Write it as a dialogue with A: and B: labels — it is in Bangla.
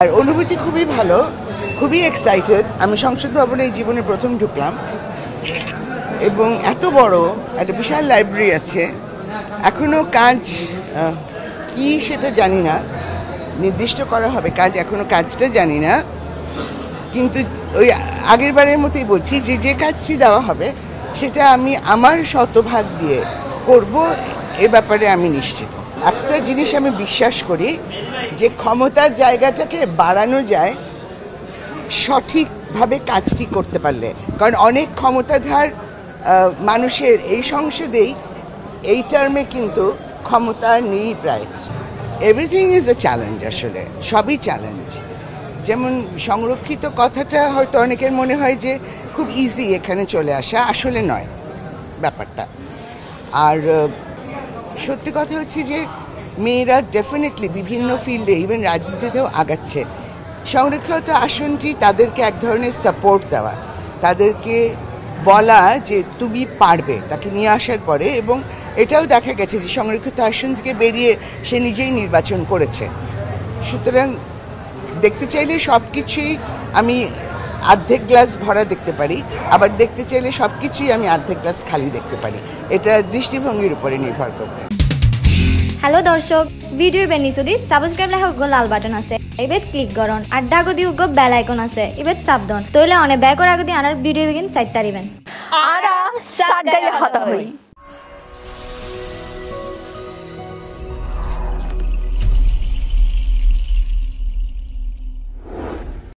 A: আর অনুভূতি খুবই ভালো, খুবই এক্সাইটেড। আমি সংসদ ভবনে এই জীবনে প্রথম ঢুকলাম এবং এত বড় একটা বিশাল লাইব্রেরি আছে। এখনো কাজ কি সেটা জানি না, নির্দিষ্ট করা হবে কাজ, এখনো কাজটা জানি না। কিন্তু ওই আগের বারের মতোই বলছি যে যে কাজটি দেওয়া হবে সেটা আমি আমার শতভাগ দিয়ে করব, এ ব্যাপারে আমি নিশ্চিত। একটা জিনিস আমি বিশ্বাস করি যে ক্ষমতার জায়গাটাকে বাড়ানো যায় সঠিকভাবে কাজটি করতে পারলে। কারণ অনেক ক্ষমতাধর মানুষের এই সংসদেই এই টার্মে কিন্তু ক্ষমতা নেই প্রায়। এভরিথিং ইজ এ চ্যালেঞ্জ, আসলে সবই চ্যালেঞ্জ। যেমন সংরক্ষিত কথাটা হয়তো অনেকের মনে হয় যে খুব ইজি এখানে চলে আসা, আসলে নয় ব্যাপারটা। আর সত্যি কথা হচ্ছে যে মেয়েরা ডেফিনেটলি বিভিন্ন ফিল্ডে ইভেন রাজনীতিতেও আগাচ্ছে। সংরক্ষিত আসনটি তাদেরকে এক ধরনের সাপোর্ট দেওয়া, তাদেরকে বলা যে তুমি পারবে, তাকে নিয়ে আসার পরে। এবং এটাও দেখা গেছে যে সংরক্ষিত আসন থেকে বেরিয়ে সে নিজেই নির্বাচন করেছে। সুতরাং দেখতে চাইলে সব কিছুই আমি অর্ধেক গ্লাস ভরা দেখতে পারি, আবার দেখতে চাইলে সব কিছুই আমি অর্ধেক গ্লাস খালি দেখতে পারি। এটা দৃষ্টিভঙ্গির উপরে নির্ভর করবে।
B: হ্যালো দর্শক, ভিডিও বেনিসুদি সাবস্ক্রাইব লেখা লাল বাটন আছে, এবেত ক্লিক করুন। আর ডাগদি উগ্গ বেল আইকন আছে, এবেত সাবধান তইলে অনেক ব্যাকর আগদি আনার ভিডিও বিগিন সাইট তারিবেন।
C: আরা সাত গায়ে হতা হই।